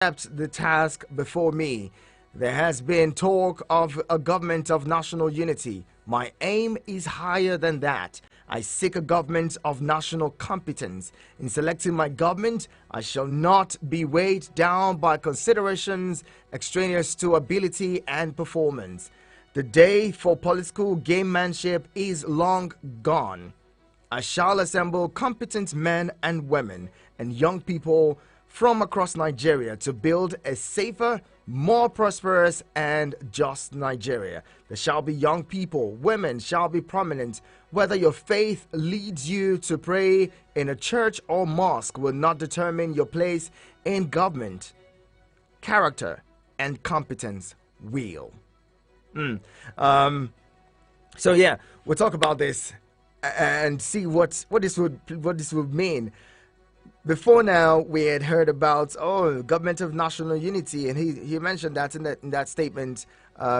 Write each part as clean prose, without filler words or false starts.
accept the task before me. There has been talk of a government of national unity. My aim is higher than that. I seek a government of national competence. In selecting my government, I shall not be weighed down by considerations extraneous to ability and performance. The day for political gamemanship is long gone. I shall assemble competent men and women and young people from across Nigeria to build a safer, more prosperous, and just Nigeria. There shall be young people, women shall be prominent. Whether your faith leads you to pray in a church or mosque will not determine your place in government. Character and competence will. So yeah, we'll talk about this and see what this would mean. Before now, we had heard about government of national unity, and he mentioned that in that statement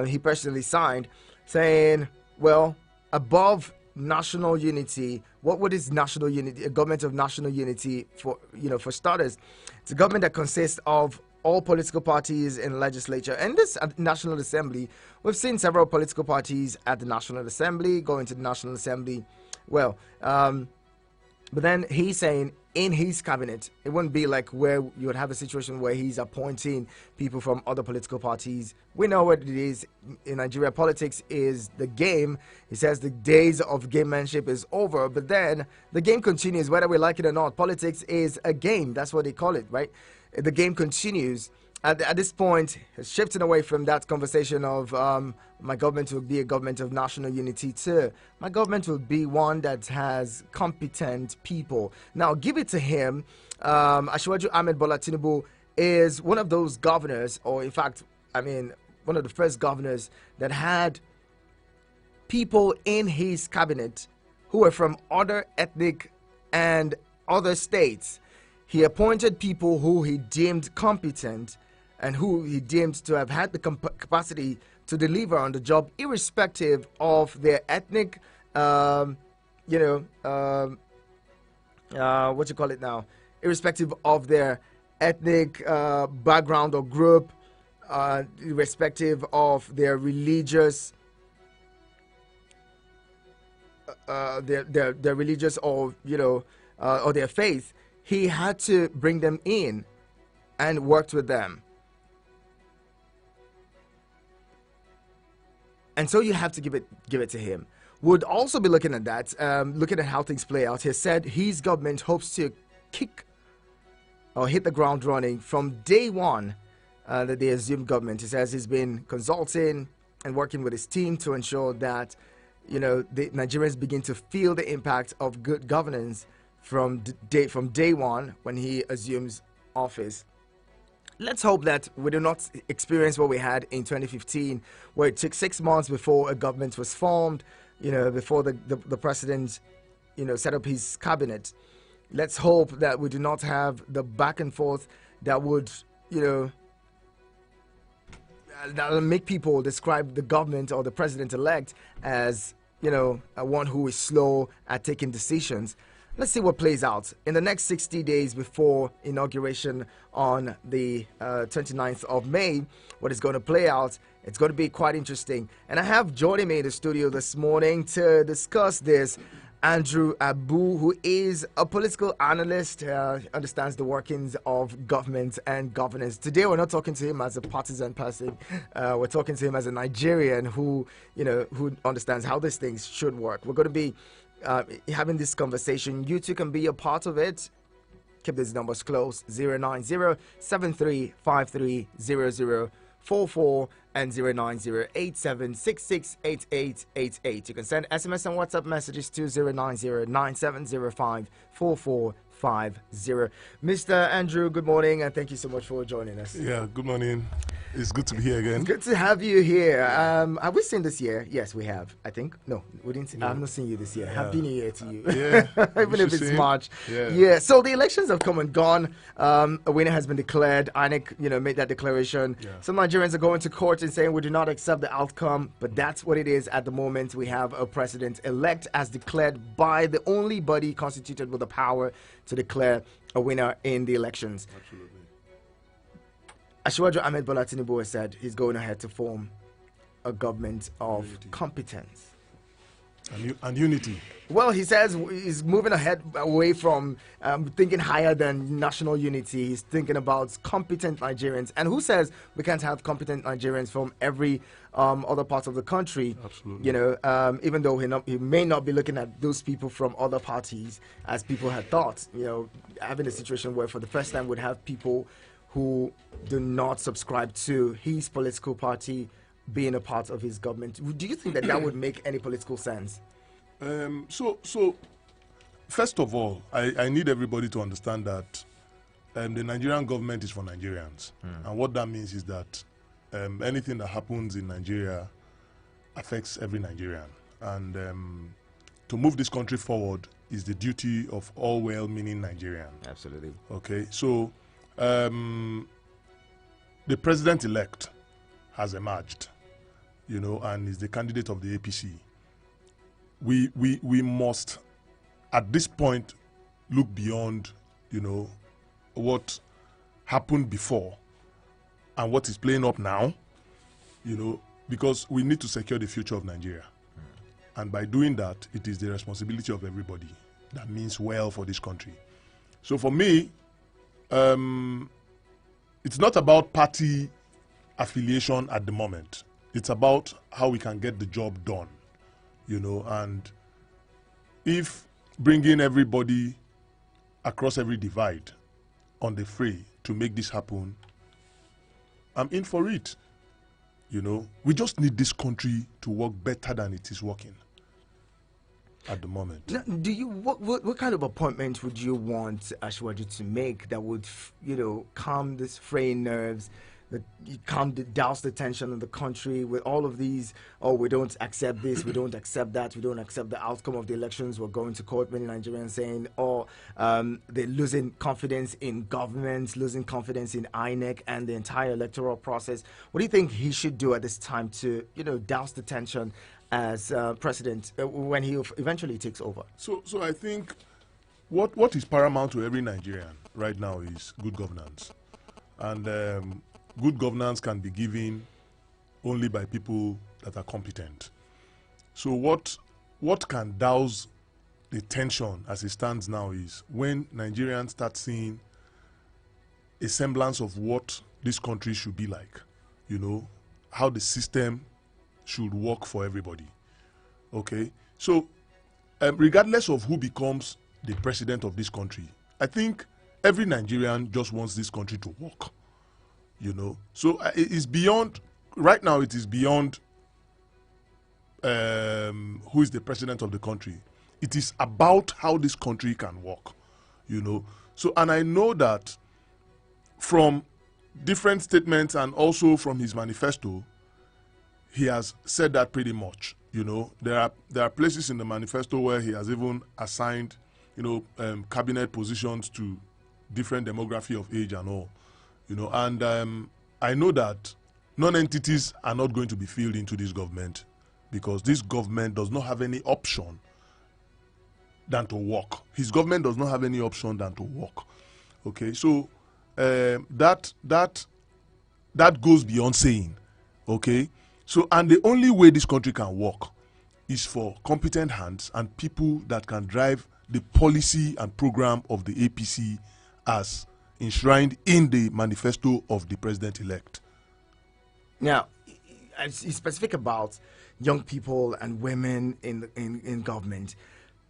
he personally signed, saying, well, above national unity, what is national unity? A government of national unity, for starters, it's a government that consists of all political parties in the legislature and this National Assembly. We've seen several political parties at the National Assembly going to the National Assembly. Well, but then he's saying in his cabinet, it wouldn't be like where you would have a situation where he's appointing people from other political parties. We know what it is in Nigeria. Politics is the game. He says the days of gamemanship is over, but then the game continues whether we like it or not. Politics is a game. That's what they call it, right? The game continues. At this point, shifting away from that conversation of my government will be a government of national unity to my government will be one that has competent people. Now, give it to him. Asiwaju Ahmed Bola Tinubu is one of those governors, or in fact, one of the first governors that had people in his cabinet who were from other ethnic and other states. He appointed people who he deemed competent and who he deemed to have had the capacity to deliver on the job, irrespective of their ethnic, irrespective of their ethnic background or group, irrespective of their religious, their religious or their faith. He had to bring them in and worked with them. And so you have to give it to him. Would also be looking at that, looking at how things play out. He said his government hopes to kick or hit the ground running from day one that they assume government. He says he's been consulting and working with his team to ensure that the Nigerians begin to feel the impact of good governance from day one when he assumes office. Let's hope that we do not experience what we had in 2015, where it took 6 months before a government was formed, before the president, set up his cabinet. Let's hope that we do not have the back and forth that would, that will make people describe the government or the president-elect as, one who is slow at taking decisions. Let's see what plays out in the next 60 days before inauguration on the 29th of May. What is going to play out? It's going to be quite interesting. And I have joining me in the studio this morning to discuss this, Andrew Abu, who is a political analyst, understands the workings of government and governance. Today, we're not talking to him as a partisan person. We're talking to him as a Nigerian who understands how these things should work. We're going to be having this conversation. You too can be a part of it. Keep these numbers close: 090-7353-0044 and 090-8766-8888. You can send SMS and WhatsApp messages to 090-9705-4450. Mr. Andrew, good morning, and thank you so much for joining us. Yeah, good morning. It's good to be here again. Good to have you here. Have we seen this year? Yes, we have. I think. No, we didn't. No. I've not seen you this year. Yeah. Happy New Year to you. Yeah. Even if it's March. Yeah. So the elections have come and gone. A winner has been declared. INEC, made that declaration. Yeah. Some Nigerians are going to court and saying we do not accept the outcome, but that's what it is at the moment. We have a president-elect as declared by the only body constituted with the power to declare a winner in the elections. Absolutely. Asiwaju Ahmed Bola Tinubu has said he's going ahead to form a government of competence. And unity. Well, he says he's moving ahead away from thinking higher than national unity. He's thinking about competent Nigerians. And who says we can't have competent Nigerians from every other part of the country? Absolutely. You know, even though he may not be looking at those people from other parties as people had thought. You know, having a situation where for the first time we'd have people who do not subscribe to his political party being a part of his government. Do you think that that would make any political sense? So first of all, I need everybody to understand that the Nigerian government is for Nigerians. And what that means is that anything that happens in Nigeria affects every Nigerian. And to move this country forward is the duty of all well-meaning Nigerians. Absolutely. Okay, so the president-elect has emerged, you know, and is the candidate of the APC. We must, at this point, look beyond, you know, what happened before and what is playing up now, you know, because we need to secure the future of Nigeria. And by doing that, it is the responsibility of everybody that means well for this country. So for me, it's not about party affiliation at the moment. It's about how we can get the job done, you know, and if bringing everybody across every divide on the fray to make this happen, I'm in for it. You know, we just need this country to work better than it is working at the moment. Now, do you what kind of appointment would you want Asiwaju to make that would, you know, calm this fraying nerves, that douse the tension in the country with all of these? Oh, we don't accept this, we don't accept that, we don't accept the outcome of the elections. We're going to court. Many Nigerians saying, oh, they're losing confidence in government, losing confidence in INEC and the entire electoral process. What do you think he should do at this time to, you know, douse the tension as president when he eventually takes over? So I think what is paramount to every Nigerian right now is good governance, and good governance can be given only by people that are competent. So what can douse the tension as it stands now is when Nigerians start seeing a semblance of what this country should be like, you know, how the system should work for everybody. Okay, so regardless of who becomes the president of this country, I think every Nigerian just wants this country to work, you know. So it is beyond, right now it is beyond who is the president of the country. It is about how this country can work, you know. So, and I know that from different statements and also from his manifesto, he has said that pretty much. You know, there are places in the manifesto where he has even assigned, you know, cabinet positions to different demography of age and all, you know. And I know that non-entities are not going to be filled into this government because this government does not have any option than to work. His government does not have any option than to work. Okay, so that goes beyond saying. Okay. So, and the only way this country can work is for competent hands and people that can drive the policy and program of the APC as enshrined in the manifesto of the president-elect. Now, it's specific about young people and women in government.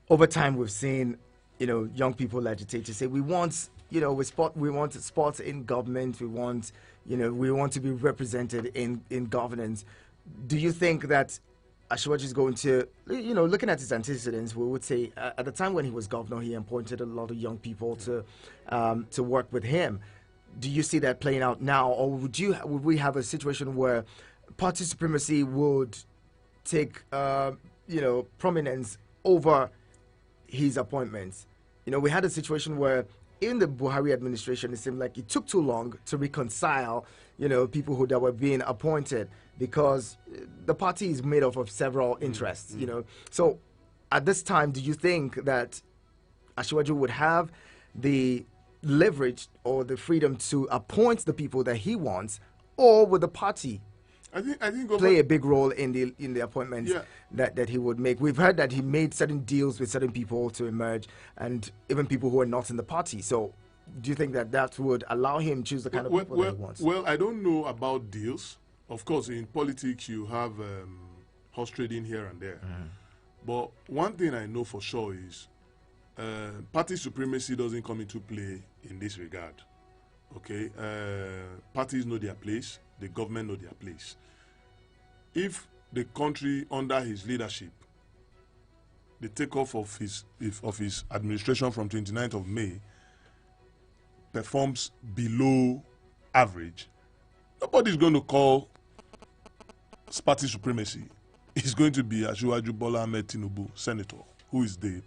Over time, we've seen, you know, young people agitate to say, we want, you know, we want sports in government. We want, you know, we want to be represented in governance. Do you think that Asiwaju is going to, you know, looking at his antecedents, we would say at the time when he was governor, he appointed a lot of young people to work with him. Do you see that playing out now, or would we have a situation where party supremacy would take, you know, prominence over his appointments? You know, we had a situation where in the Buhari administration, it seemed like it took too long to reconcile, you know, people that were being appointed because the party is made up of several interests, you know. So at this time, do you think that Asiwaju would have the leverage or the freedom to appoint the people that he wants, or would the party I think play a big role in the appointments Yeah. that he would make? We've heard that he made certain deals with certain people to emerge, and even people who are not in the party. So, do you think that would allow him choose the kind of people that he wants? Well, I don't know about deals. Of course, in politics, you have horse trading here and there. But one thing I know for sure is party supremacy doesn't come into play in this regard. Okay, parties know their place. The government know their place. If the country under his leadership, the takeoff of his administration from 29th of May performs below average, nobody's going to call party supremacy. It's going to be Asiwaju Bola Ahmed Tinubu, senator, who is the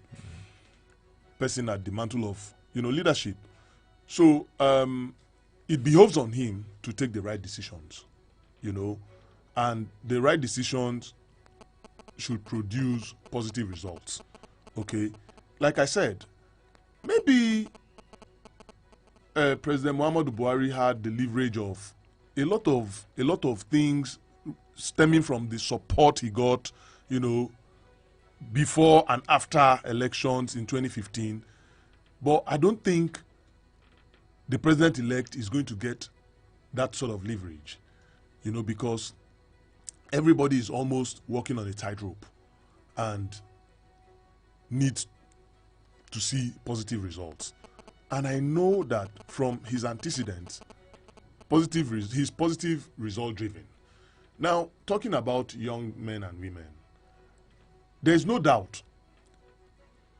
person at the mantle of leadership. So it behoves on him to take the right decisions, and the right decisions should produce positive results. Okay, like I said, maybe President Muhammadu Buhari had the leverage of a lot of things stemming from the support he got, before and after elections in 2015. But I don't think the president-elect is going to get that sort of leverage, because everybody is almost walking on a tightrope and needs to see positive results. And I know that from his antecedents, he's positive result driven. Now, talking about young men and women, there's no doubt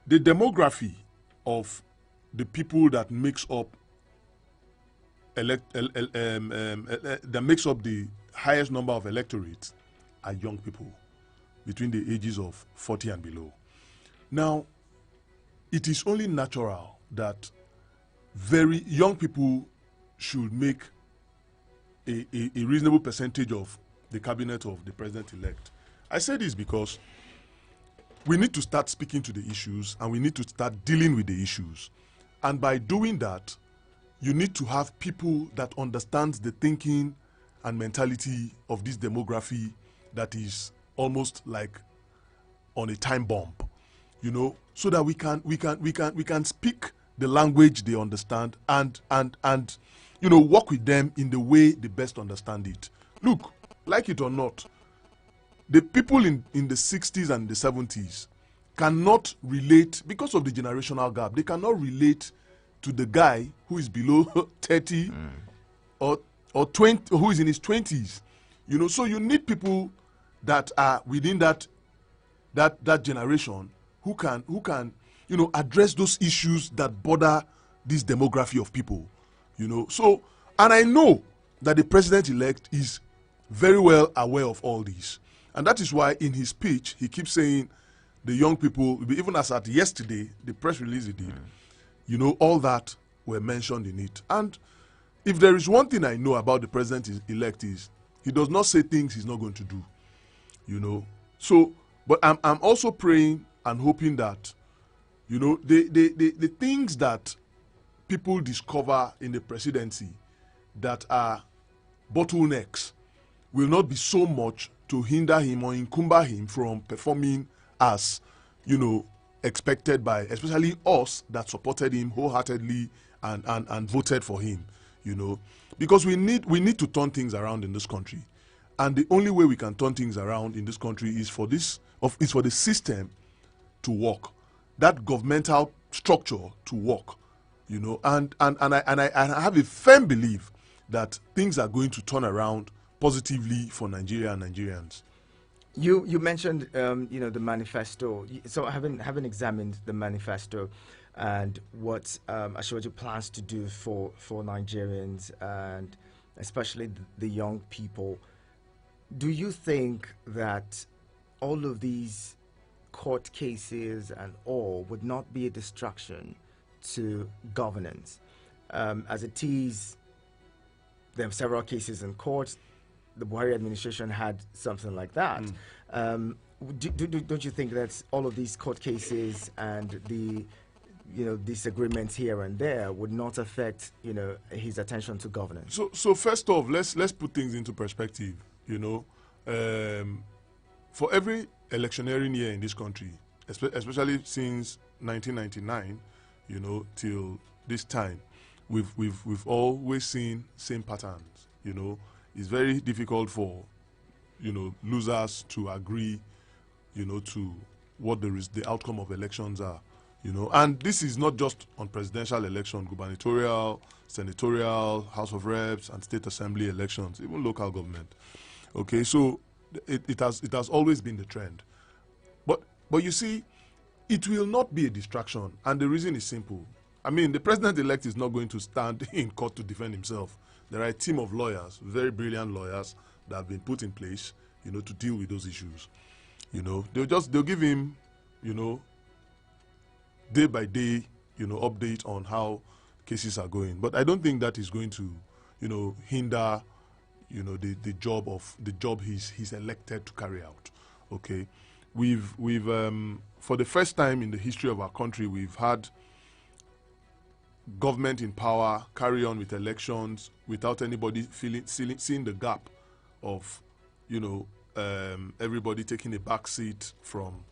the demography of the people that makes up that makes up the highest number of electorates are young people between the ages of 40 and below. Now, it is only natural that very young people should make a reasonable percentage of the cabinet of the president-elect. I say this because we need to start speaking to the issues and we need to start dealing with the issues. And by doing that, you need to have people that understand the thinking and mentality of this demography that is almost like on a time bomb, so that we can speak the language they understand and work with them in the way they best understand it. Look, like it or not, the people in the 60s and the 70s cannot relate because of the generational gap. They cannot relate to the guy who is below 30 or 20, who is in his 20s. So you need people that are within that generation who can address those issues that bother this demography of people. So, and I know that the president-elect is very well aware of all this. And that is why in his speech, he keeps saying the young people, even as at yesterday, the press release he did, all that were mentioned in it. And if there is one thing I know about the president-elect is he does not say things he's not going to do, So, but I'm also praying and hoping that, the things that people discover in the presidency that are bottlenecks will not be so much to hinder him or encumber him from performing as, expected by especially us that supported him wholeheartedly and voted for him, because we need to turn things around in this country. And the only way we can turn things around in this country is for the system to work, that governmental structure to work, and I have a firm belief that things are going to turn around positively for Nigeria and Nigerians. You mentioned the manifesto. So having examined the manifesto and what Asiwaju plans to do for Nigerians and especially the young people, do you think that all of these court cases and all would not be a distraction to governance? As it is, there are several cases in court. The Buhari administration had something like that. Don't you think that all of these court cases and the disagreements here and there would not affect, his attention to governance? So first off, let's put things into perspective. You know, for every electioneering year in this country, especially since 1999, till this time, we've always seen same patterns. It's very difficult for losers to agree, to what the outcome of elections are. And this is not just on presidential election, gubernatorial, senatorial, House of Reps, and state assembly elections, even local government. Okay, so it has always been the trend. But you see, it will not be a distraction, and the reason is simple. I mean, the president-elect is not going to stand in court to defend himself. There are a team of lawyers, very brilliant lawyers, that have been put in place, to deal with those issues. They'll give him, day by day, update on how cases are going. But I don't think that is going to, hinder, the job he's elected to carry out. Okay, we've for the first time in the history of our country, we've had government in power carry on with elections without anybody seeing the gap of, everybody taking a back seat from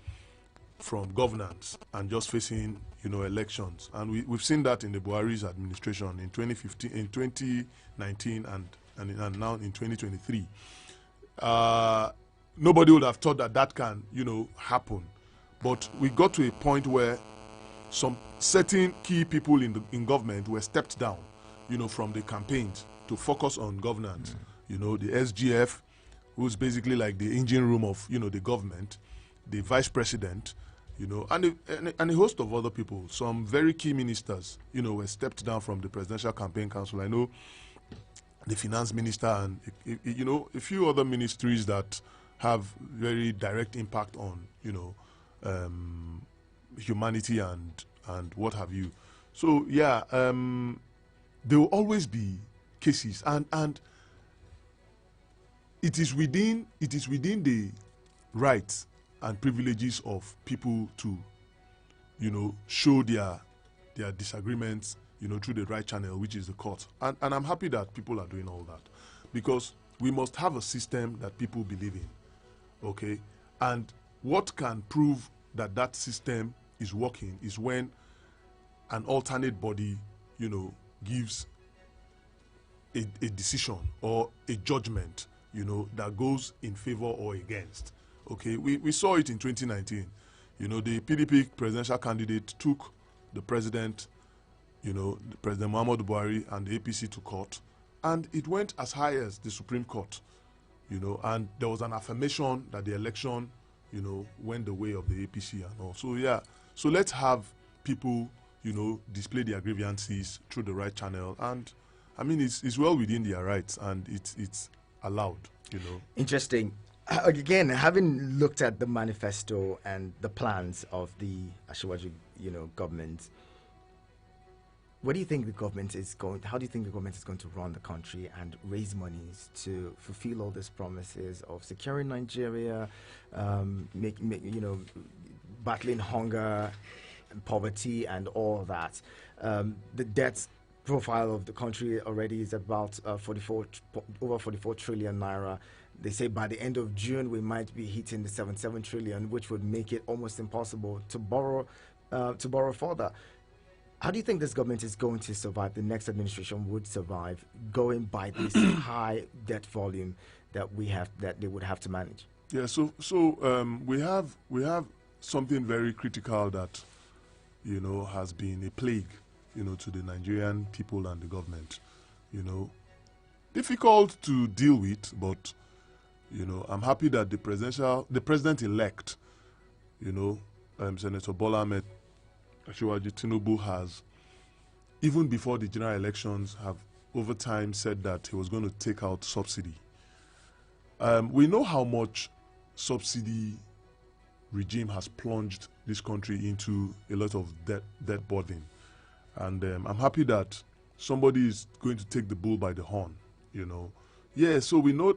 governance and just facing, elections. And we've seen that in the Buhari's administration in 2015, in 2019, and now in 2023. Nobody would have thought that can, happen. But we got to a point where some certain key people in government were stepped down, from the campaigns to focus on governance. The SGF, who's basically like the engine room of, the government, the vice president, and a host of other people. Some very key ministers, were stepped down from the Presidential Campaign Council. I know the finance minister and, a few other ministries that have very direct impact on, humanity and what have you. So yeah, there will always be cases, and it is within the rights and privileges of people to, show their disagreements, through the right channel, which is the court. And I'm happy that people are doing all that, because we must have a system that people believe in. Okay, and what can prove that system is working is when an alternate body, gives a decision or a judgment, that goes in favor or against. Okay, we saw it in 2019. The PDP presidential candidate took the president, President Muhammadu Buhari and the APC to court, and it went as high as the Supreme Court. And there was an affirmation that the election, went the way of the APC and all. So yeah, so let's have people, display their grievances through the right channel. And I mean, it's well within their rights, and it's allowed. Interesting. Again, having looked at the manifesto and the plans of the Asiwaju, government, what do you think the government is going? How do you think the government is going to run the country and raise monies to fulfill all these promises of securing Nigeria, battling hunger, and poverty, and all of that? The debt profile of the country already is about over 44 trillion naira. They say by the end of June we might be hitting the 77 trillion, which would make it almost impossible to borrow further. How do you think this government is going to survive? The next administration would survive going by this high debt volume that they would have to manage? Yeah, so we have something very critical that has been a plague to the Nigerian people and the government. Difficult to deal with, but I'm happy that the president-elect, Senator Bola Ahmed Asiwaju Tinubu has, even before the general elections, have over time said that he was going to take out subsidy. We know how much subsidy regime has plunged this country into a lot of debt burden, and I'm happy that somebody is going to take the bull by the horn. Yeah. So we know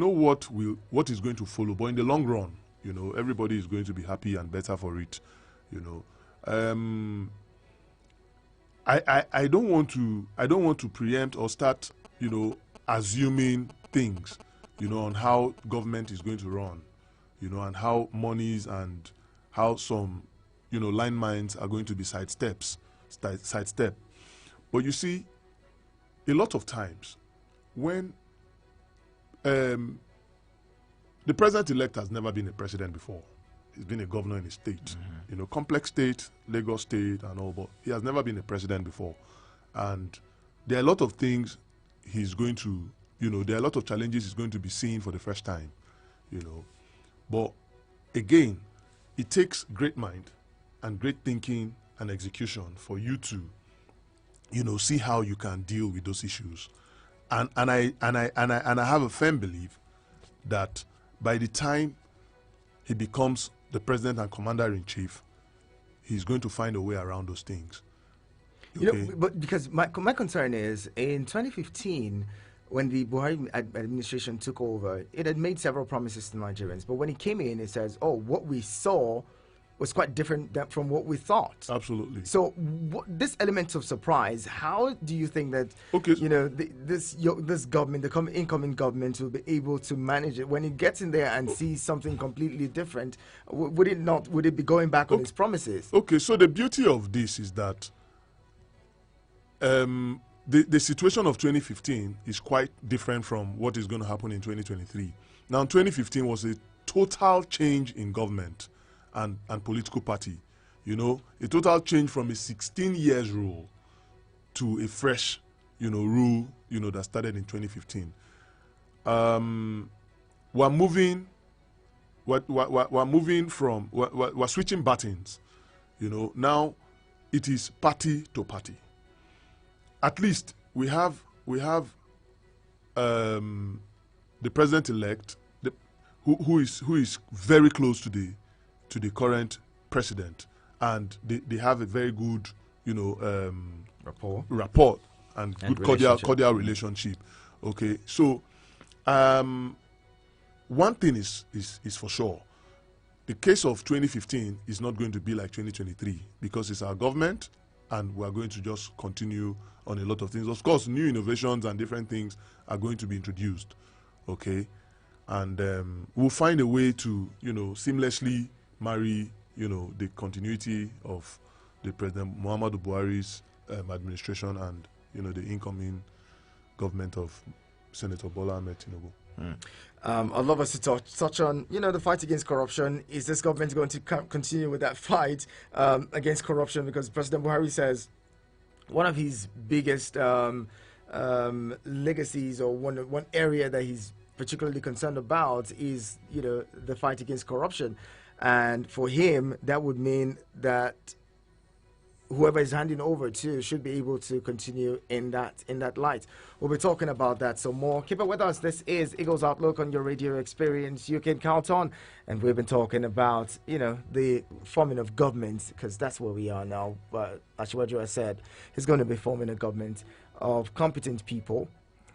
what is going to follow, but in the long run, everybody is going to be happy and better for it. I don't want to preempt or start, assuming things, on how government is going to run, and how monies and how some, landmines are going to be sidestep. But you see, a lot of times when the president-elect has never been a president before. He's been a governor in a state, complex state, Lagos state and all, but he has never been a president before. And there are a lot of things he's going to, there are a lot of challenges he's going to be seeing for the first time, But again, it takes great mind and great thinking and execution for you to, see how you can deal with those issues. And I have a firm belief that by the time he becomes the president and commander-in-chief, he's going to find a way around those things. Okay? But because my concern is, in 2015, when the Buhari administration took over, it had made several promises to Nigerians. But when he came in, it says, what we saw was quite different from what we thought. Absolutely. So this element of surprise, how do you think that this government, the incoming government, will be able to manage it when it gets in there and sees something completely different? Would it be going back on its promises? Okay, so the beauty of this is that the situation of 2015 is quite different from what is going to happen in 2023. Now, 2015 was a total change in government and political party, a total change from a 16 years rule to a fresh, rule, that started in 2015. We're switching buttons, now it is party to party. At least we have the president-elect, who is very close to the current president, and they have a very good, rapport and good cordial relationship. Okay, so one thing is for sure. The case of 2015 is not going to be like 2023 because it's our government, and we are going to just continue on a lot of things. Of course, new innovations and different things are going to be introduced. Okay, and we'll find a way to seamlessly marry the continuity of the President Muhammadu Buhari's administration and the incoming government of Senator Bola Ahmed Tinubu. I'd love us to touch on the fight against corruption. Is this government going to continue with that fight against corruption? Because President Buhari says one of his biggest legacies, or one area that he's particularly concerned about, is the fight against corruption. And for him, that would mean that whoever is handing over to should be able to continue in that light. We'll be talking about that some more. Keep it with us. This is Eagles Outlook on your radio experience you can count on. And we've been talking about, the forming of governments, because that's where we are now. But Asiwaju has said he's going to be forming a government of competent people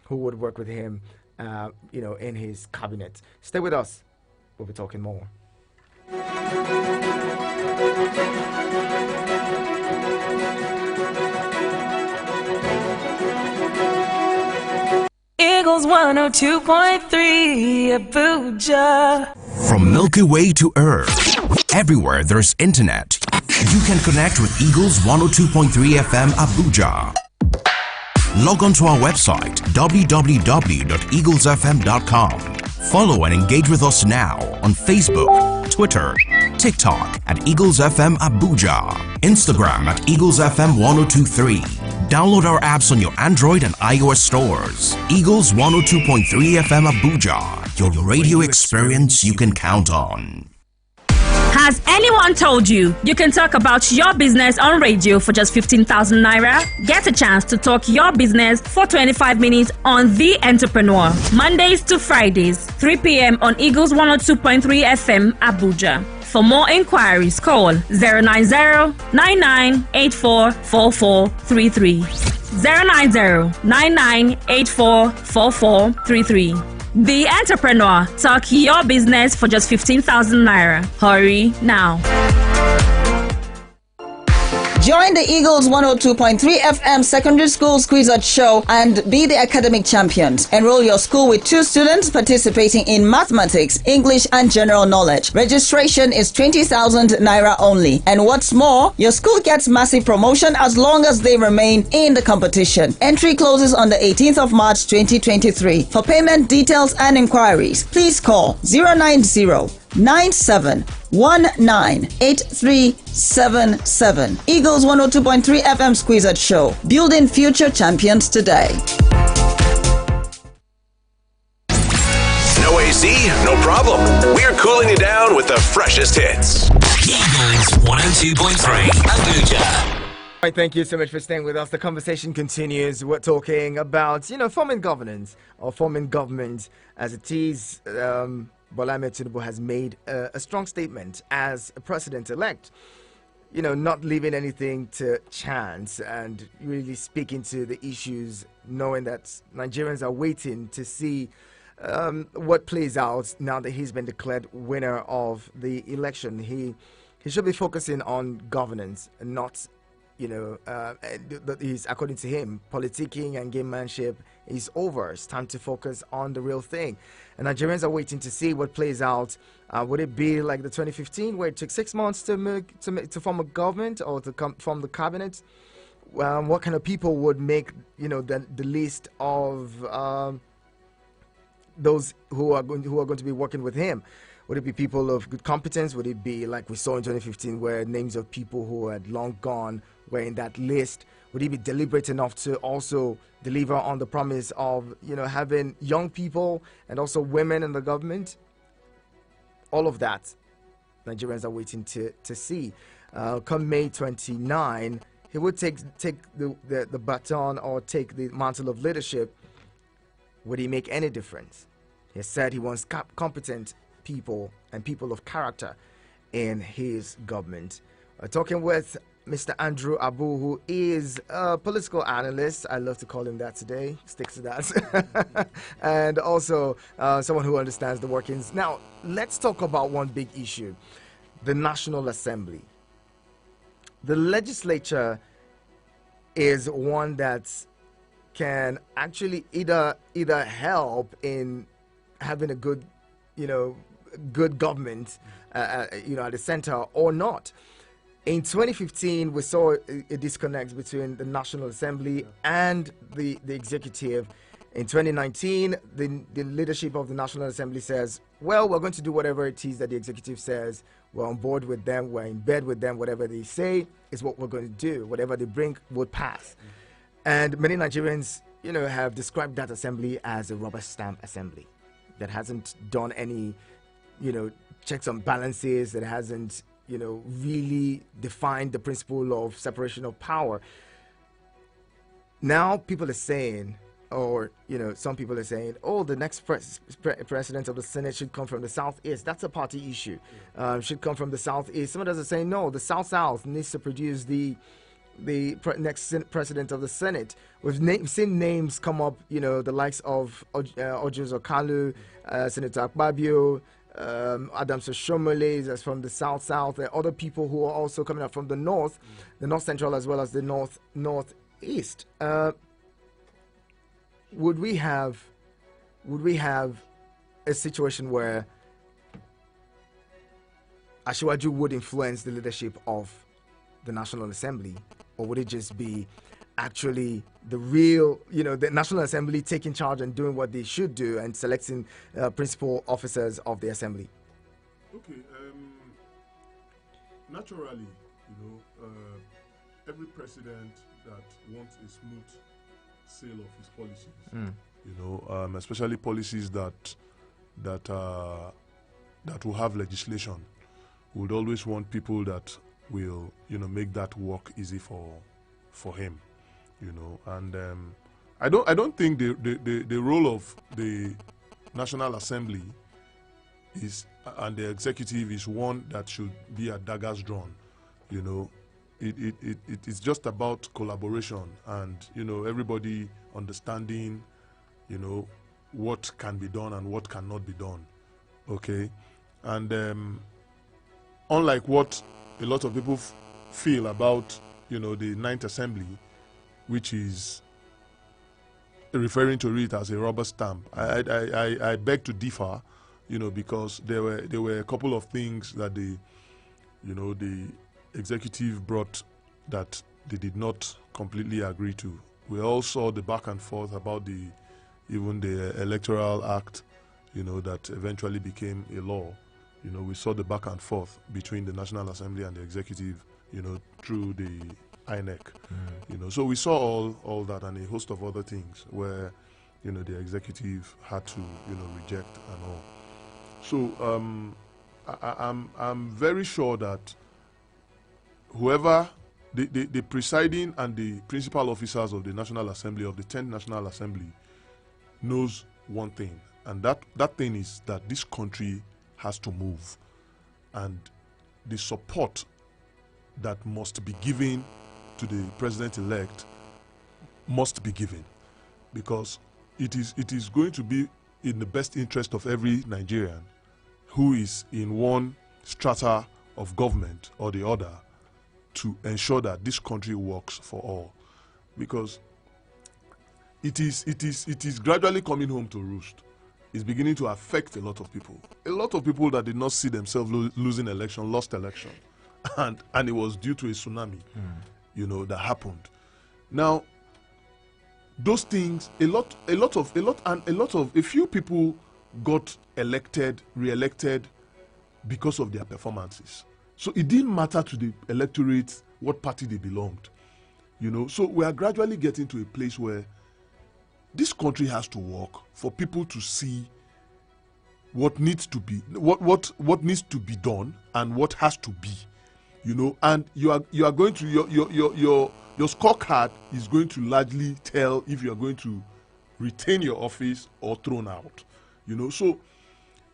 who would work with him, in his cabinet. Stay with us. We'll be talking more. Eagles 102.3 Abuja. From Milky Way to Earth, everywhere there's internet, you can connect with Eagles 102.3 FM Abuja. Log on to our website www.eaglesfm.com. Follow and engage with us now on Facebook, Twitter, TikTok at Eagles FM Abuja, Instagram at Eagles FM 1023. Download our apps on your Android and iOS stores. Eagles 102.3 FM Abuja, your radio experience you can count on. Has anyone told you you can talk about your business on radio for just 15,000 naira? Get a chance to talk your business for 25 minutes on The Entrepreneur. Mondays to Fridays, 3 p.m. on Eagles 102.3 FM Abuja. For more inquiries, call 090-9984-4433. 090-9984-4433. The Entrepreneur. Talk your business for just 15,000 naira. Hurry now. Join the Eagles 102.3 FM Secondary School Squeeze-Out Show and be the academic champions. Enroll your school with 2 students participating in mathematics, English, and general knowledge. Registration is 20,000 naira only. And what's more, your school gets massive promotion as long as they remain in the competition. Entry closes on the 18th of March 2023. For payment details and inquiries, please call 090-9719-8377. Eagles 102.3 FM Squeeze-Out Show. Building future champions today. No AC? No problem. We're cooling you down with the freshest hits. Eagles 102.3 Abuja. Right, thank you so much for staying with us. The conversation continues. We're talking about, forming governance or forming government as it is. Bola Ahmed Tinubu has made a strong statement as a president-elect, not leaving anything to chance and really speaking to the issues, knowing that Nigerians are waiting to see what plays out now that he's been declared winner of the election. He should be focusing on governance and not he's, according to him, politicking and gamemanship is over. It's time to focus on the real thing. And Nigerians are waiting to see what plays out. Would it be like the 2015 where it took 6 months to form a government or to form the cabinet? What kind of people would make the list of those who are going to be working with him? Would it be people of good competence? Would it be like we saw in 2015 where names of people who had long gone were in that list? Would he be deliberate enough to also deliver on the promise of, having young people and also women in the government? All of that, Nigerians are waiting to see. Come May 29, he would take the baton or take the mantle of leadership. Would he make any difference? He said he wants competent people and people of character in his government. We're talking with Mr. Andrew Abu, who is a political analyst. I love to call him that today. Sticks to that. And also someone who understands the workings. Now, let's talk about one big issue, the National Assembly. The legislature is one that can actually either help in having a good government, at the center or not. In 2015, we saw a disconnect between the National Assembly and the executive. In 2019, the leadership of the National Assembly says, well, we're going to do whatever it is that the executive says. We're on board with them. We're in bed with them. Whatever they say is what we're going to do. Whatever they bring would pass. And many Nigerians, have described that assembly as a rubber stamp assembly that hasn't done any, checks and balances, that hasn't, really defined the principle of separation of power. Now people are saying, or, some people are saying, oh, the next president of the Senate should come from the Southeast. That's a party issue. Should come from the Southeast. Some others are saying, no, the South needs to produce the next president of the Senate. We've seen names come up, the likes of Ojus Okalu, Senator Akpabio, Adams Oshomole is from the South, and other people who are also coming up from the North Central as well as the Northeast. Would we have a situation where Asiwaju would influence the leadership of the National Assembly, or would it just be actually the real, the National Assembly taking charge and doing what they should do and selecting principal officers of the Assembly? Okay, naturally, every president that wants a smooth sail of his policies, especially policies that will have legislation, would always want people that will make that work easy for him, and I don't think the role of the National Assembly is and the executive is one that should be at daggers drawn. It's just about collaboration and everybody understanding what can be done and what cannot be done. Okay, and unlike what a lot of people feel about the 9th Assembly, which is referring to it as a rubber stamp. I beg to differ, because there were a couple of things that the executive brought that they did not completely agree to. We all saw the back and forth about even the Electoral Act, that eventually became a law. We saw the back and forth between the National Assembly and the executive, through the INEC. So we saw all that and a host of other things where, the executive had to, reject and all. So I'm very sure that whoever the presiding and the principal officers of the National Assembly, of the 10th National Assembly, knows one thing, and that thing is that this country has to move, and the support that must be given to the president-elect must be given, because it is going to be in the best interest of every Nigerian who is in one strata of government or the other to ensure that this country works for all, because it is gradually coming home to roost. It's beginning to affect a lot of people. A lot of people that did not see themselves losing election lost election, and it was due to a tsunami, that happened. Now, those things, a few people got re-elected because of their performances. So it didn't matter to the electorate what party they belonged, So we are gradually getting to a place where this country has to work for people to see what needs to be, what needs to be done and what has to be, And you are going to your scorecard is going to largely tell if you are going to retain your office or thrown out, So,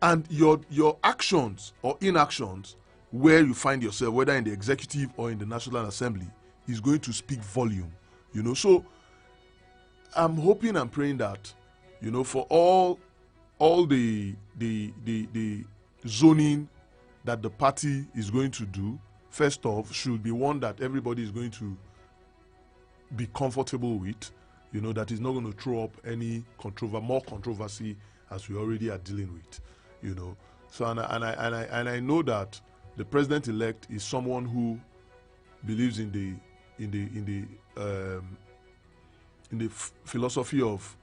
and your actions or inactions, where you find yourself, whether in the executive or in the National Assembly, is going to speak volume, So I'm hoping and praying that, for all the zoning that the party is going to do, first off, should be one that everybody is going to be comfortable with, that is not going to throw up any more controversy as we already are dealing with, So and I know that the president-elect is someone who believes in the philosophy of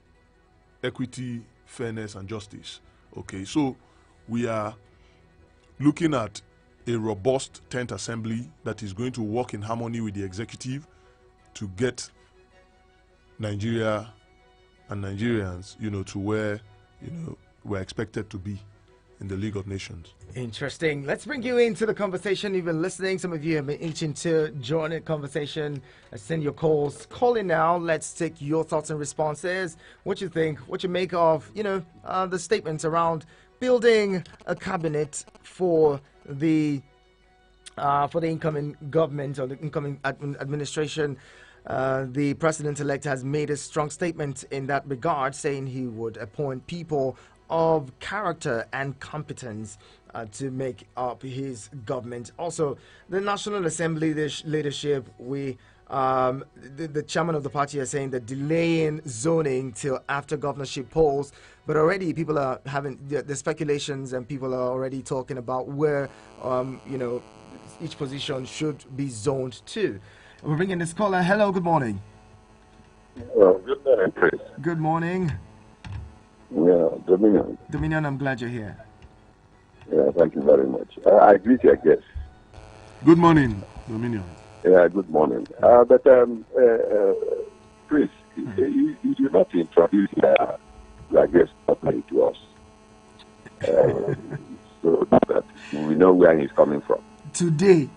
equity, fairness, and justice. Okay, so we are looking at a robust 10th Assembly that is going to work in harmony with the executive to get Nigeria and Nigerians, to where, we're expected to be in the League of Nations. Interesting. Let's bring you into the conversation. You've been listening. Some of you have been itching to join the conversation. Send your calls. Call in now. Let's take your thoughts and responses. What you think? What you make of, the statements around building a cabinet for the incoming government or the incoming administration. The president-elect has made a strong statement in that regard, saying he would appoint people of character and competence to make up his government. Also, the National Assembly leadership, the chairman of the party is saying that delaying zoning till after governorship polls, but already people are having the speculations, and people are already talking about where each position should be zoned to. We're bringing this caller. Hello, good morning. Well, good morning, Chris. Good morning. Yeah, Dominion. Dominion, I'm glad you're here. Yeah, thank you very much. I greet your guests. Good morning, Dominion. Yeah, good morning. But Chris, you do not introduce your guest properly to us, so that we know where he's coming from. Today,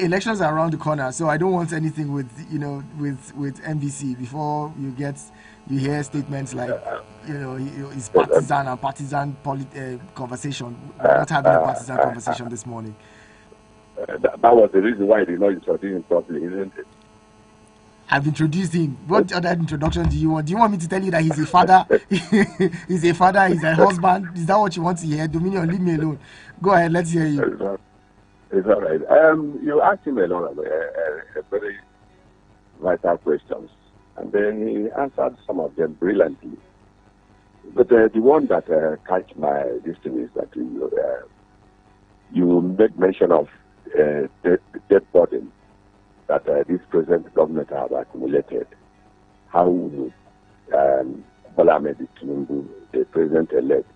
elections are around the corner, so I don't want anything with NBC before you hear statements like it's partisan conversation. We're not having a partisan conversation this morning. That was the reason why I did not introduce him properly, isn't it? I've introduced him. What other introduction do you want? Do you want me to tell you that he's a father? He's a father, he's a husband? Is that what you want to hear? Dominion, leave me alone. Go ahead, let's hear you. It's all right. You asked him a very vital questions. And then he answered some of them brilliantly. But the one that catch my destiny is that you make mention of debt burden that this present government have accumulated. How would Bola Ahmed Tinubu, the president-elect,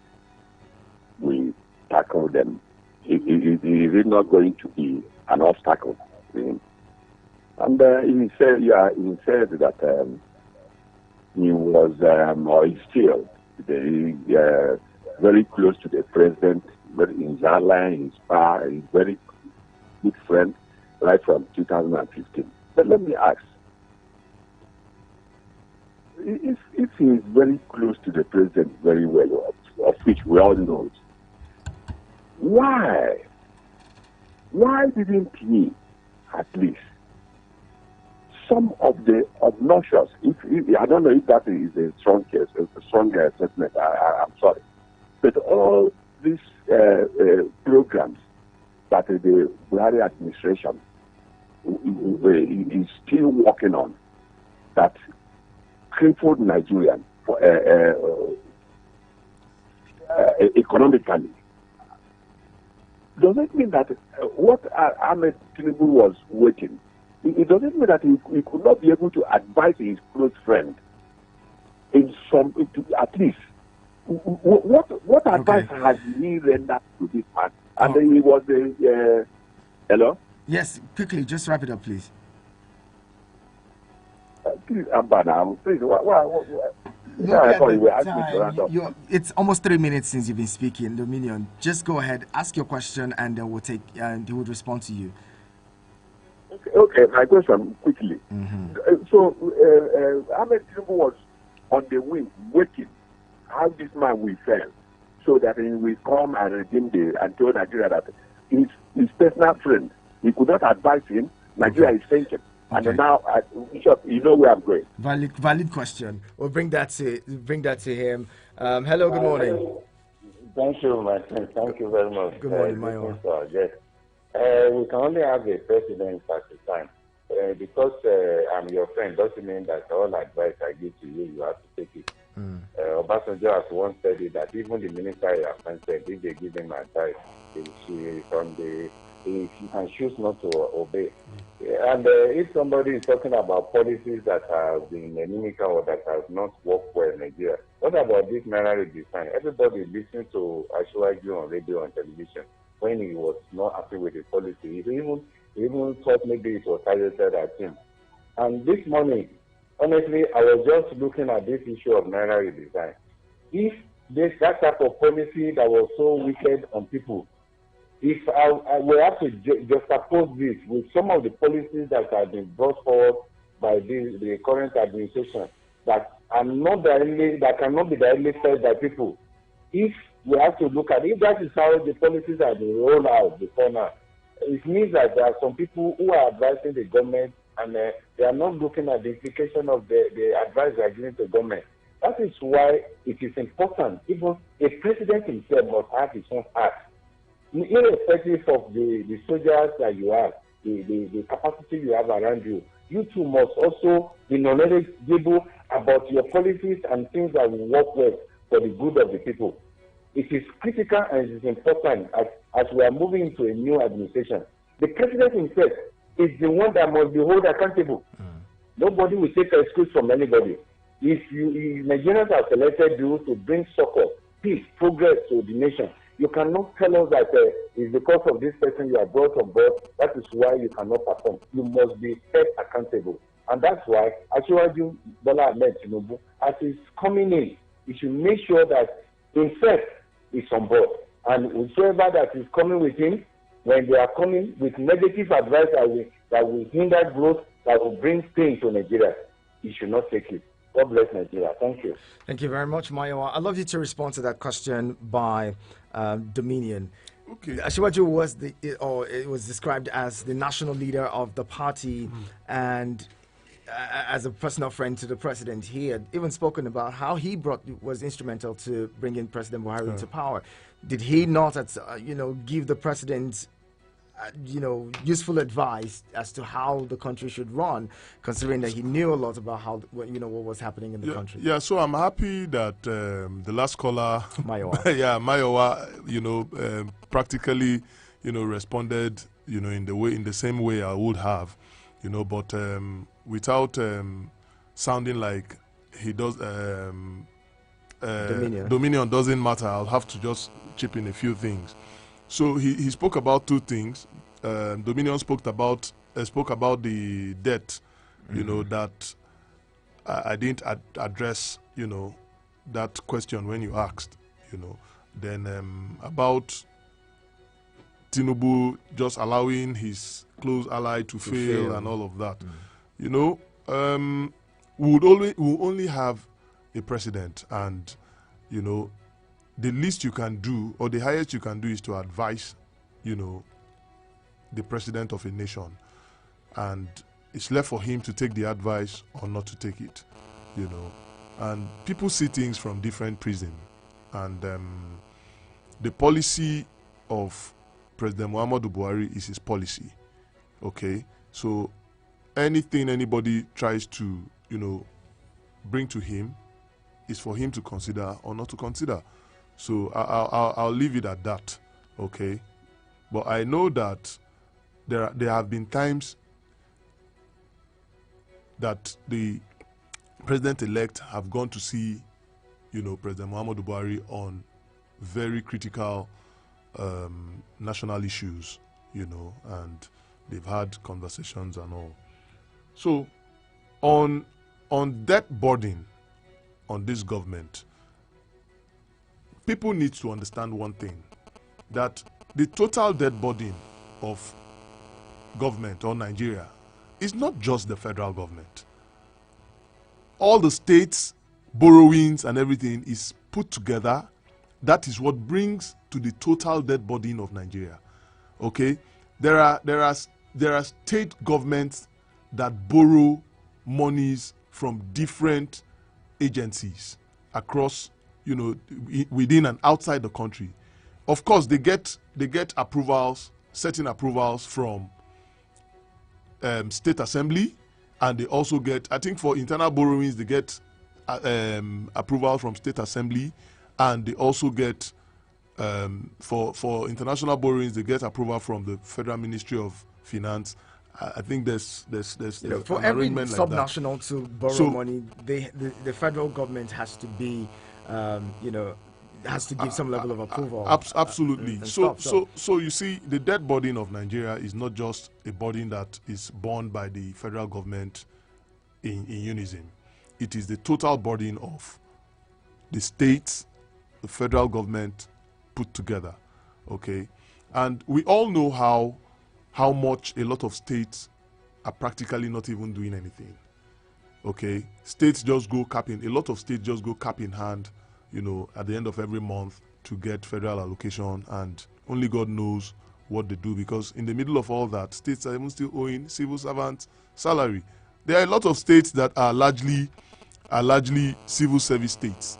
will tackle them? Is it not going to be an obstacle to him? And he said that he was, or he's still very close to the president, very in Zala, in Spa, a very good friend, right from 2015. But let me ask, if he is very close to the president very well, of which we all know, why didn't he, at least, some of the obnoxious, if I don't know if that is a strong case, a strong assessment, I'm sorry, but all these programs that the Buhari administration is still working on, that crippled Nigerian for, economically, does it mean that what Ahmed Tinubu was waiting? It doesn't mean that he could not be able to advise his close friend in some, at least. What advice has he rendered to this man? And then he was hello? Yes, quickly, just wrap it up, please. Please, Abba, please. It's almost 3 minutes since you've been speaking, Dominion. Just go ahead, ask your question, and then we'll take, and he will respond to you. Okay, my question quickly. So, Ahmed Tinubu was on the wing, waiting how this man will fail, so that he will come and redeem and tell Nigeria that his personal friend, he could not advise him. Nigeria is sinking. Okay. And now, Bishop, you know where I'm going. Valid question. We'll bring that to him. Hello, good morning. Thank you, my friend. Thank you very much. Good morning, Mayor. Yes. We can only have a president at a time. Because I'm your friend doesn't mean that all advice I give to you, you have to take it. Obasanjo has once said it, that even the minister he appointed, if they give him advice, he can choose not to obey. And if somebody is talking about policies that have been inimical or that have not worked well in Nigeria, what about this Naira design? Everybody listened to Ashwaju on radio and television when he was not happy with the policy. He even thought maybe it was targeted at him. And this morning, honestly, I was just looking at this issue of Naira redesign. If that type of policy that was so wicked on people, if I will have to juxtapose this with some of the policies that have been brought forward by the current administration that cannot be directly felt by people, if we have to look at if that is how the policies have been rolled out before now, it means that there are some people who are advising the government and they are not looking at the implication of the advice they are giving to the government. That is why it is important. Even a president himself must have his own heart. Irrespective of the soldiers that you have, the capacity you have around you, you too must also be knowledgeable about your policies and things that will work well for the good of the people. It is critical and it is important as we are moving into a new administration. The president himself is the one that must be held accountable. Nobody will take an excuse from anybody. If Nigerians have selected you to bring succor, peace, progress to the nation, you cannot tell us that it's because of this person you are brought on board, that is why you cannot perform. You must be held accountable. And that's why Asiwaju Bola Ahmed Tinubu, as he's coming in, he should make sure that himself is on board. And whosoever that is coming with him, when they are coming with negative advice that will hinder growth, that will bring pain to Nigeria, he should not take it. God bless Nigeria. Thank you. Thank you very much, Mayowa. I'd love you to respond to that question by Dominion. Okay. Asiwaju it was described as the national leader of the party and as a personal friend to the president. He had even spoken about how he was instrumental to bringing President Buhari into power. Did he not, give the president useful advice as to how the country should run, considering that he knew a lot about what was happening in the country. Yeah, so I'm happy that the last caller, Mayowa, practically, responded, in the same way I would have, but without sounding like he does. Dominion doesn't matter. I'll have to just chip in a few things. So he spoke about two things. Dominion spoke about the debt, that I didn't address, that question when you asked, Then about Tinubu just allowing his close ally to fail and all of that. We would only have a president, and the least you can do, or the highest you can do, is to advise the president of a nation, and it's left for him to take the advice or not to take it. And people see things from different prisms, and the policy of President Muhammadu Buhari is his policy. Okay, so anything anybody tries to bring to him is for him to consider or not to consider. So I'll leave it at that, okay? But I know that there have been times that the president-elect have gone to see, President Muhammadu Buhari on very critical national issues, and they've had conversations and all. So on debt burden on this government, people need to understand one thing, that the total debt burden of government or Nigeria is not just the federal government. All the states' borrowings and everything is put together. That is what brings to the total debt burden of Nigeria. Okay, there are state governments that borrow monies from different agencies across, within and outside the country. Of course, they get approvals, certain approvals from state assembly, and they also get, I think for internal borrowings, they get approval from state assembly, and they also get for international borrowings, they get approval from the Federal Ministry of Finance. I think there's for every subnational like to borrow money, the federal government has to be, has to give some level of approval. Absolutely. So you see, the debt burden of Nigeria is not just a burden that is borne by the federal government in unison. It is the total burden of the states, the federal government put together. Okay, and we all know how much a lot of states are practically not even doing anything. Okay, states just go cap in. A lot of states just go cap in hand, at the end of every month to get federal allocation, and only God knows what they do, because in the middle of all that, states are even still owing civil servants salary. There are a lot of states that are largely civil service states,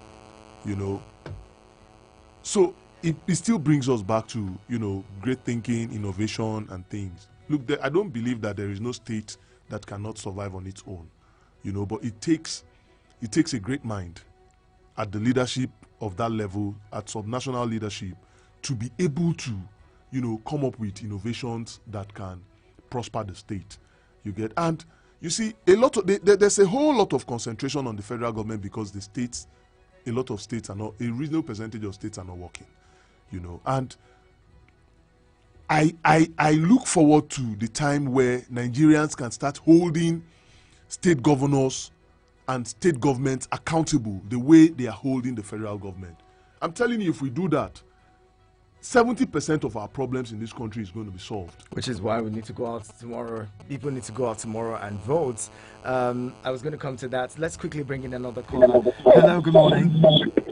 So it still brings us back to, great thinking, innovation, and things. Look, I don't believe that there is no state that cannot survive on its own, but it takes a great mind at the leadership of that level, at subnational leadership, to be able to, come up with innovations that can prosper the state. You get, and you see, there's a whole lot of concentration on the federal government, because the states, a lot of states are not, a reasonable percentage of states are not working, and I look forward to the time where Nigerians can start holding state governors and state governments accountable the way they are holding the federal government. I'm telling you, if we do that, 70% of our problems in this country is going to be solved. Which is why we need to go out tomorrow. People need to go out tomorrow and vote. I was going to come to that. Let's quickly bring in another caller. Hello, good morning.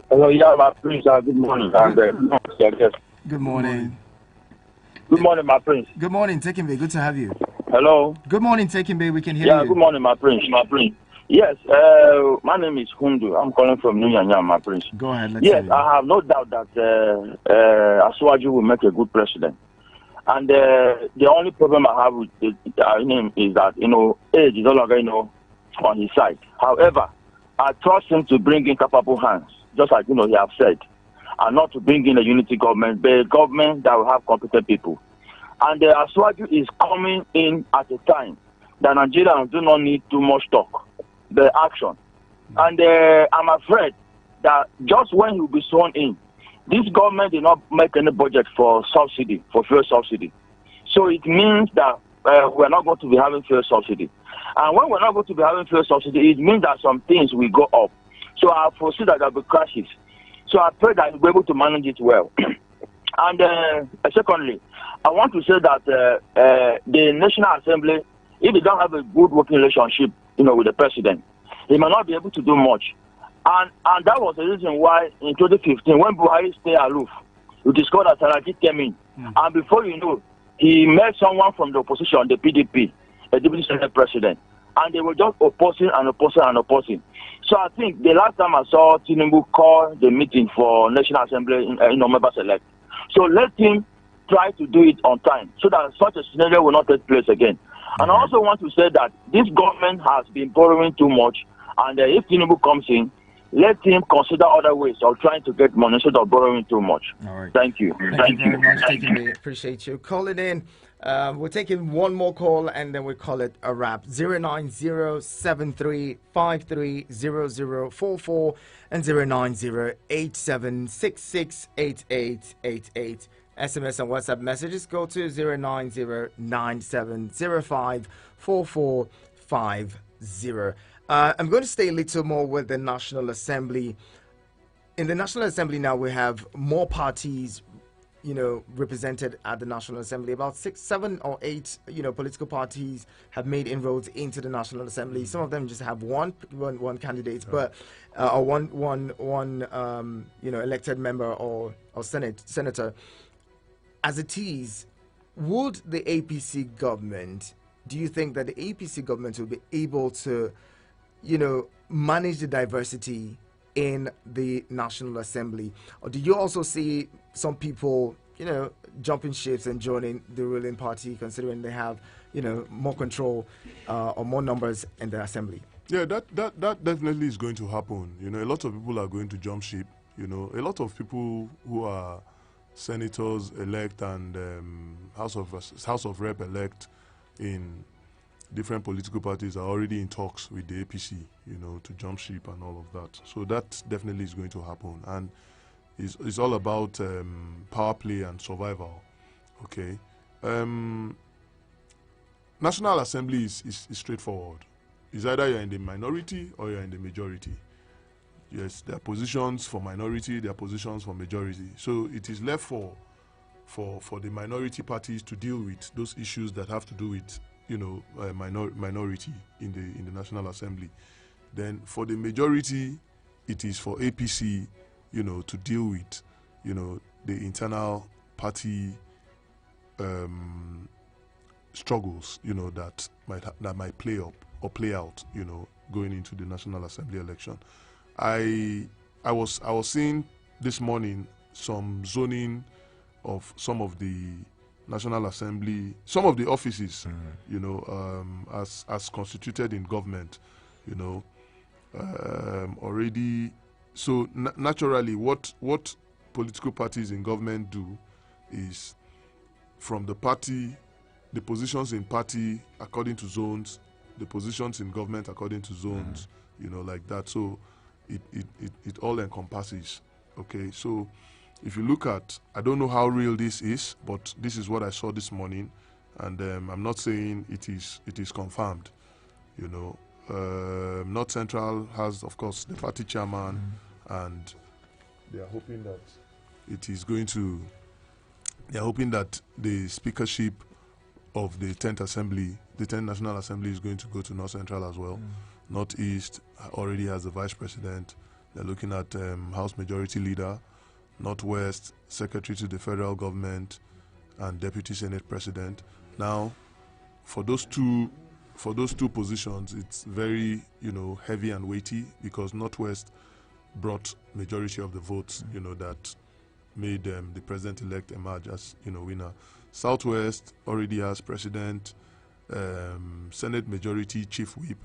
Hello, yeah, my prince. Good morning. Good morning. Good morning, my prince. Good morning, Tekinbe. Good to have you. Hello. Good morning, Tekinbe. We can hear you. Yeah, good morning, my prince. Yes, my name is Hundu. I'm calling from New Yanya, my prince. Go ahead. Yes, I have no doubt that Asuwaju will make a good president. And the only problem I have with him is that, age is no longer, on his side. However, I trust him to bring in capable hands, just like, he have said, and not to bring in a unity government, but a government that will have competent people. And Asuwaju is coming in at a time that Nigerians do not need too much talk, but action. And I'm afraid that just when he will be sworn in, this government did not make any budget for subsidy, for fuel subsidy. So it means that we're not going to be having fuel subsidy. And when we're not going to be having fuel subsidy, it means that some things will go up. So I foresee that there will be crashes. So I pray that we'll be able to manage it well. And secondly, I want to say that the National Assembly, if they don't have a good working relationship, with the president, he might not be able to do much. And that was the reason why in 2015, when Buhari stayed aloof, it discovered that Saraki came in. And before you know, he met someone from the opposition, the PDP, a deputy senate president. And they were just opposing and opposing and opposing. So I think the last time I saw Tinubu call the meeting for National Assembly, members elect. So let him try to do it on time so that such a scenario will not take place again. And I also want to say that this government has been borrowing too much. And if Tinubu comes in, let him consider other ways of trying to get money instead of borrowing too much. All right. Thank you. Thank you very much, taking me. Appreciate you calling in. We're taking one more call and then we call it a wrap. 09073530044 and 09087668888. SMS and WhatsApp messages go to 09097054450. I'm going to stay a little more with the National Assembly. In the National Assembly now, we have more parties, represented at the National Assembly. About 6, 7, or 8, political parties have made inroads into the National Assembly. Some of them just have one candidate, but or one elected member or senator. As it is, would the APC government? Do you think that the APC government will be able to manage the diversity in the National Assembly? Or do you also see some people, jumping ships and joining the ruling party, considering they have, more control or more numbers in the Assembly? Yeah, that definitely is going to happen. A lot of people are going to jump ship. A lot of people who are senators elect and House of Rep elect in different political parties are already in talks with the APC, to jump ship and all of that. So that definitely is going to happen. And it's all about power play and survival. Okay. National Assembly is straightforward. It's either you're in the minority or you're in the majority. Yes, there are positions for minority, there are positions for majority. So it is left for the minority parties to deal with those issues that have to do with minority in the National Assembly. Then for the majority, it is for APC, to deal with, the internal party struggles, that might play out, going into the National Assembly election. I was seeing this morning some zoning of some of the National Assembly, some of the offices, as constituted in government, already. So naturally, what political parties in government do is from the party, the positions in party according to zones, the positions in government according to zones, like that. So it all encompasses. Okay, so if you look at, I don't know how real this is, but this is what I saw this morning, and I'm not saying it is confirmed. North Central has, of course, the party chairman, and they are hoping that it is going to. They are hoping that the speakership of the 10th Assembly, the 10th National Assembly, is going to go to North Central as well. Northeast already has the vice president. They're looking at House Majority Leader. Northwest, Secretary to the Federal Government, and Deputy Senate President. Now, for those two positions, it's very, heavy and weighty because Northwest brought majority of the votes, that made the president-elect emerge as winner. Southwest already has president, Senate Majority Chief Whip.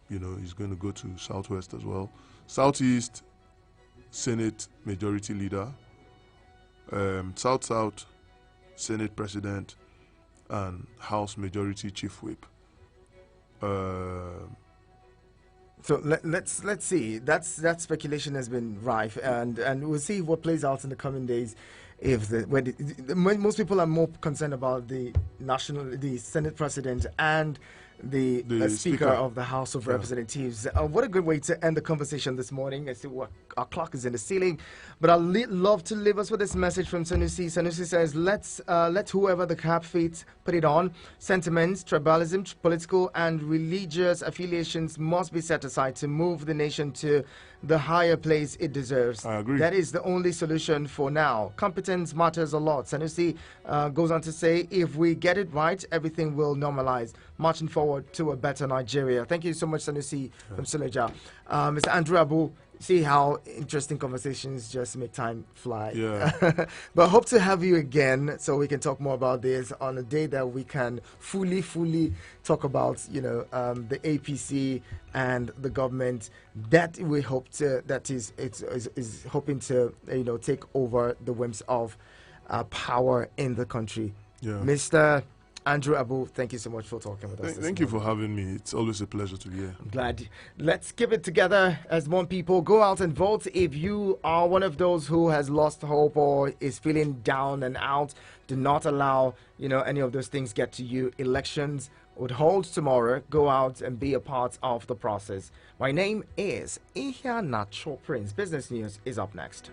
He's going to go to Southwest as well. Southeast, Senate Majority Leader. South, Senate President, and House Majority Chief Whip. So let's see. That speculation has been rife, and we'll see what plays out in the coming days. If when most people are more concerned about the Senate President and the Speaker of the House of Representatives. What a good way to end the conversation this morning. I see what our clock is in the ceiling, but I'd love to leave us with this message from Sanusi. Sanusi says, let whoever the cap fits put it on. Sentiments, tribalism, political and religious affiliations must be set aside to move the nation to the higher place it deserves. I agree. That is the only solution for now. Competence matters a lot. Sanusi goes on to say, if we get it right, everything will normalize, marching forward to a better Nigeria. Thank you so much, Sanusi from Suleja. Mr. Andrew Abu, see how interesting conversations just make time fly. Yeah. But hope to have you again so we can talk more about this on a day that we can fully talk about, the APC and the government that we hope to, is hoping to, take over the whims of power in the country. Yeah. Mr. Andrew Abu, thank you so much for talking with us. Thank you for having me. It's always a pleasure to be here. I'm glad. Let's keep it together as one people. Go out and vote. If you are one of those who has lost hope or is feeling down and out, do not allow any of those things get to you. Elections would hold tomorrow. Go out and be a part of the process. My name is Ihia Nacho Prince. Business News is up next.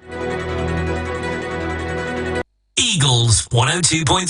Eagles 102.3